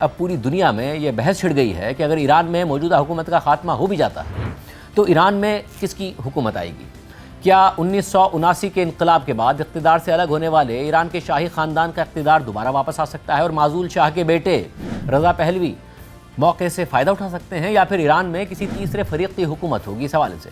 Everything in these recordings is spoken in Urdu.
اب پوری دنیا میں یہ بحث چھڑ گئی ہے کہ اگر ایران میں موجودہ حکومت کا خاتمہ ہو بھی جاتا ہے تو ایران میں کس کی حکومت آئے گی؟ کیا 1979 کے انقلاب کے بعد اقتدار سے الگ ہونے والے ایران کے شاہی خاندان کا اقتدار دوبارہ واپس آ سکتا ہے اور معزول شاہ کے بیٹے رضا پہلوی موقع سے فائدہ اٹھا سکتے ہیں، یا پھر ایران میں کسی تیسرے فریق کی حکومت ہوگی؟ اس حوالے سے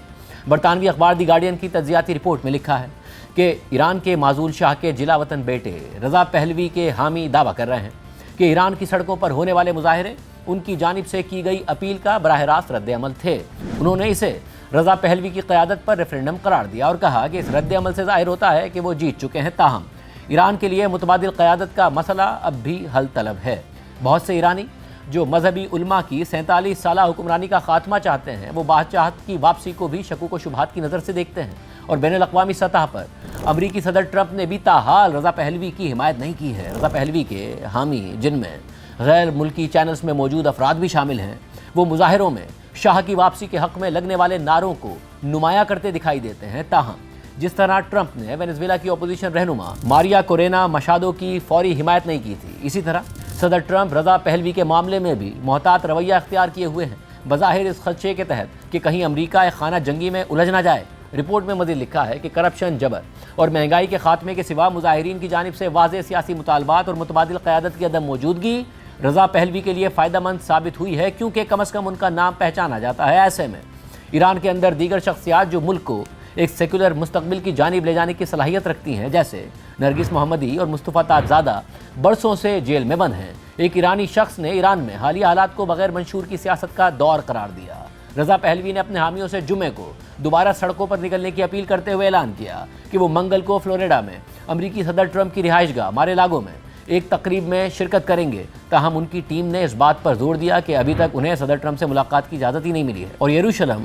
برطانوی اخبار دی گارڈین کی تجزیاتی رپورٹ میں لکھا ہے کہ ایران کے معزول شاہ کے جلا وطن بیٹے رضا پہلوی کے حامی دعویٰ کر رہے ہیں کہ ایران کی سڑکوں پر ہونے والے مظاہرے ان کی جانب سے کی گئی اپیل کا براہ راست رد عمل تھے۔ انہوں نے اسے رضا پہلوی کی قیادت پر ریفرینڈم قرار دیا اور کہا کہ اس رد عمل سے ظاہر ہوتا ہے کہ وہ جیت چکے ہیں، تاہم ایران کے لیے متبادل قیادت کا مسئلہ اب بھی حل طلب ہے۔ بہت سے ایرانی جو مذہبی علماء کی 47 سالہ حکمرانی کا خاتمہ چاہتے ہیں، وہ بادشاہت کی واپسی کو بھی شکوک و شبہات کی نظر سے دیکھتے ہیں، اور بین الاقوامی سطح پر امریکی صدر ٹرمپ نے بھی تاحال رضا پہلوی کی حمایت نہیں کی ہے۔ رضا پہلوی کے حامی، جن میں غیر ملکی چینلز میں موجود افراد بھی شامل ہیں، وہ مظاہروں میں شاہ کی واپسی کے حق میں لگنے والے نعروں کو نمایاں کرتے دکھائی دیتے ہیں، تاہم جس طرح ٹرمپ نے وینزویلا کی اپوزیشن رہنما ماریا کورینا مشادو کی فوری حمایت نہیں کی تھی، اسی طرح صدر ٹرمپ رضا پہلوی کے معاملے میں بھی محتاط رویہ اختیار کیے ہوئے ہیں، بظاہر اس خدشے کے تحت کہ کہیں امریکہ ایک خانہ جنگی میں الجھ نہ جائے۔ رپورٹ میں مزید لکھا ہے کہ کرپشن، جبر اور مہنگائی کے خاتمے کے سوا مظاہرین کی جانب سے واضح سیاسی مطالبات اور متبادل قیادت کی عدم موجودگی رضا پہلوی کے لیے فائدہ مند ثابت ہوئی ہے، کیونکہ کم از کم ان کا نام پہچانا جاتا ہے۔ ایسے میں ایران کے اندر دیگر شخصیات جو ملک کو ایک سیکولر مستقبل کی جانب لے جانے کی صلاحیت رکھتی ہیں، جیسے نرگس محمدی اور مصطفیٰ تاجزادہ، برسوں سے جیل میں بند ہیں۔ ایک ایرانی شخص نے ایران میں حالیہ حالات کو بغیر منشور کی سیاست کا دور قرار دیا۔ رضا پہلوی نے اپنے حامیوں سے جمعے کو دوبارہ سڑکوں پر نکلنے کی اپیل کرتے ہوئے اعلان کیا کہ وہ منگل کو فلوریڈا میں امریکی صدر ٹرمپ کی رہائش گاہ مارے لاگو میں ایک تقریب میں شرکت کریں گے، تاہم ان کی ٹیم نے اس بات پر زور دیا کہ ابھی تک انہیں صدر ٹرمپ سے ملاقات کی اجازت ہی نہیں ملی ہے، اور یروشلم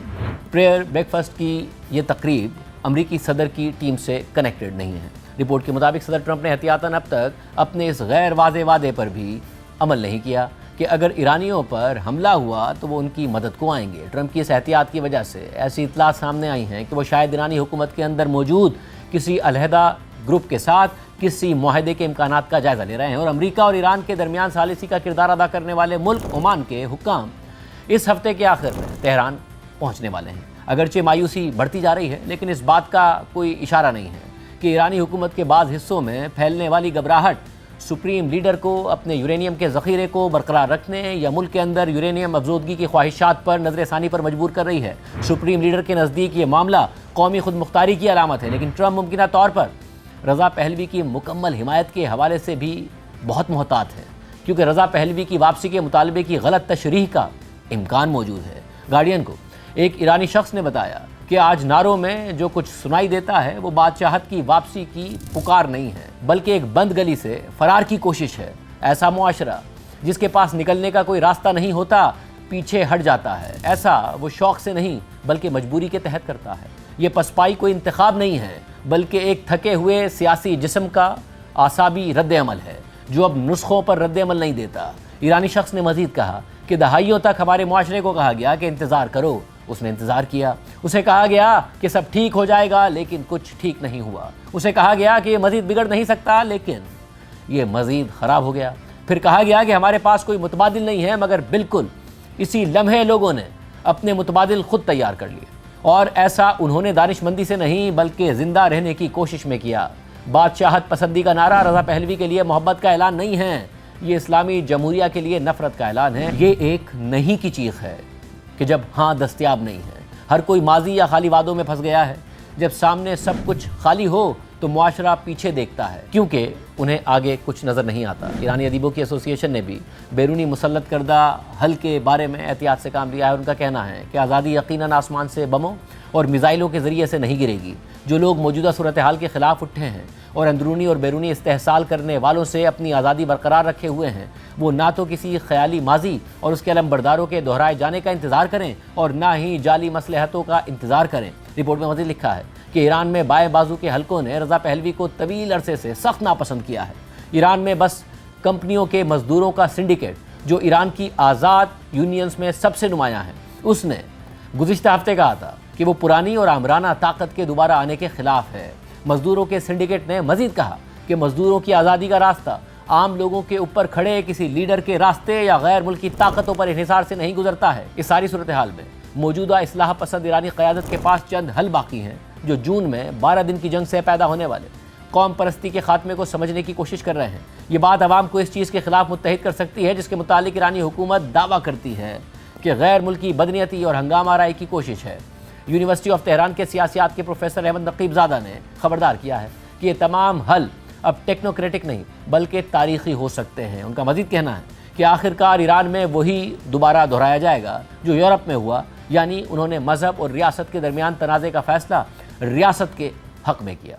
پریئر بریکفاسٹ کی یہ تقریب امریکی صدر کی ٹیم سے کنیکٹڈ نہیں ہے۔ رپورٹ کے مطابق صدر ٹرمپ نے احتیاطاً اب تک اپنے اس غیر واضح وعدے پر بھی عمل نہیں کیا کہ اگر ایرانیوں پر حملہ ہوا تو وہ ان کی مدد کو آئیں گے۔ ٹرمپ کی اس احتیاط کی وجہ سے ایسی اطلاعات سامنے آئی ہیں کہ وہ شاید ایرانی حکومت کے اندر موجود کسی علیحدہ گروپ کے ساتھ کسی معاہدے کے امکانات کا جائزہ لے رہے ہیں، اور امریکہ اور ایران کے درمیان ثالثی کا کردار ادا کرنے والے ملک عمان کے حکام اس ہفتے کے آخر میں تہران پہنچنے والے ہیں۔ اگرچہ مایوسی بڑھتی جا رہی ہے، لیکن اس بات کا کوئی اشارہ نہیں ہے کہ ایرانی حکومت کے بعض حصوں میں پھیلنے والی گھبراہٹ سپریم لیڈر کو اپنے یورینیم کے ذخیرے کو برقرار رکھنے یا ملک کے اندر یورینیم افزودگی کی خواہشات پر نظر ثانی پر مجبور کر رہی ہے۔ سپریم لیڈر کے نزدیک یہ معاملہ قومی خود مختاری کی علامت ہے، لیکن ٹرمپ ممکنہ طور پر رضا پہلوی کی مکمل حمایت کے حوالے سے بھی بہت محتاط ہے، کیونکہ رضا پہلوی کی واپسی کے مطالبے کی غلط تشریح کا امکان موجود ہے۔ گارڈین کو ایک ایرانی شخص نے بتایا کہ آج نعروں میں جو کچھ سنائی دیتا ہے وہ بادشاہت کی واپسی کی پکار نہیں ہے، بلکہ ایک بند گلی سے فرار کی کوشش ہے۔ ایسا معاشرہ جس کے پاس نکلنے کا کوئی راستہ نہیں ہوتا پیچھے ہٹ جاتا ہے، ایسا وہ شوق سے نہیں بلکہ مجبوری کے تحت کرتا ہے۔ یہ پسپائی کوئی انتخاب نہیں ہے، بلکہ ایک تھکے ہوئے سیاسی جسم کا اعصابی رد عمل ہے جو اب نسخوں پر رد عمل نہیں دیتا۔ ایرانی شخص نے مزید کہا کہ دہائیوں تک ہمارے معاشرے کو کہا گیا کہ انتظار کرو، اس نے انتظار کیا۔ اسے کہا گیا کہ سب ٹھیک ہو جائے گا، لیکن کچھ ٹھیک نہیں ہوا۔ اسے کہا گیا کہ یہ مزید بگڑ نہیں سکتا، لیکن یہ مزید خراب ہو گیا۔ پھر کہا گیا کہ ہمارے پاس کوئی متبادل نہیں ہے، مگر بالکل اسی لمحے لوگوں نے اپنے متبادل خود تیار کر لیے، اور ایسا انہوں نے دانش مندی سے نہیں بلکہ زندہ رہنے کی کوشش میں کیا۔ بادشاہت پسندی کا نعرہ رضا پہلوی کے لیے محبت کا اعلان نہیں ہے، یہ اسلامی جمہوریہ کے لیے نفرت کا اعلان ہے۔ یہ ایک نہیں کی چیخ ہے کہ جب ہاں دستیاب نہیں ہے، ہر کوئی ماضی یا خالی وعدوں میں پھنس گیا ہے۔ جب سامنے سب کچھ خالی ہو تو معاشرہ پیچھے دیکھتا ہے، کیونکہ انہیں آگے کچھ نظر نہیں آتا۔ ایرانی ادیبوں کی ایسوسی ایشن نے بھی بیرونی مسلط کردہ حل کے بارے میں احتیاط سے کام لیا ہے۔ ان کا کہنا ہے کہ آزادی یقیناً آسمان سے بموں اور میزائلوں کے ذریعے سے نہیں گرے گی۔ جو لوگ موجودہ صورتحال کے خلاف اٹھے ہیں اور اندرونی اور بیرونی استحصال کرنے والوں سے اپنی آزادی برقرار رکھے ہوئے ہیں، وہ نہ تو کسی خیالی ماضی اور اس کے علمبرداروں کے دہرائے جانے کا انتظار کریں اور نہ ہی جعلی مصلحتوں کا انتظار کریں۔ رپورٹ میں مزید لکھا ہے کہ ایران میں بائیں بازو کے حلقوں نے رضا پہلوی کو طویل عرصے سے سخت ناپسند کیا ہے۔ ایران میں بس کمپنیوں کے مزدوروں کا سنڈیکیٹ، جو ایران کی آزاد یونینز میں سب سے نمایاں ہے، اس نے گزشتہ ہفتے کہا تھا کہ وہ پرانی اور آمرانہ طاقت کے دوبارہ آنے کے خلاف ہے۔ مزدوروں کے سنڈیکیٹ نے مزید کہا کہ مزدوروں کی آزادی کا راستہ عام لوگوں کے اوپر کھڑے کسی لیڈر کے راستے یا غیر ملکی طاقتوں پر انحصار سے نہیں گزرتا ہے۔ اس ساری صورتحال میں موجودہ اصلاح پسند ایرانی قیادت کے پاس چند حل باقی ہیں جو جون میں 12 دن کی جنگ سے پیدا ہونے والے قوم پرستی کے خاتمے کو سمجھنے کی کوشش کر رہے ہیں۔ یہ بات عوام کو اس چیز کے خلاف متحد کر سکتی ہے جس کے متعلق ایرانی حکومت دعویٰ کرتی ہے کہ غیر ملکی بدنیتی اور ہنگامہ آرائی کی کوشش ہے۔ یونیورسٹی آف تہران کے سیاسیات کے پروفیسر احمد نقیب زادہ نے خبردار کیا ہے کہ یہ تمام حل اب ٹیکنوکریٹک نہیں بلکہ تاریخی ہو سکتے ہیں۔ ان کا مزید کہنا ہے کہ آخرکار ایران میں وہی دوبارہ دہرایا جائے گا جو یورپ میں ہوا، یعنی انہوں نے مذہب اور ریاست کے درمیان تنازع کا فیصلہ ریاست کے حق میں کیا۔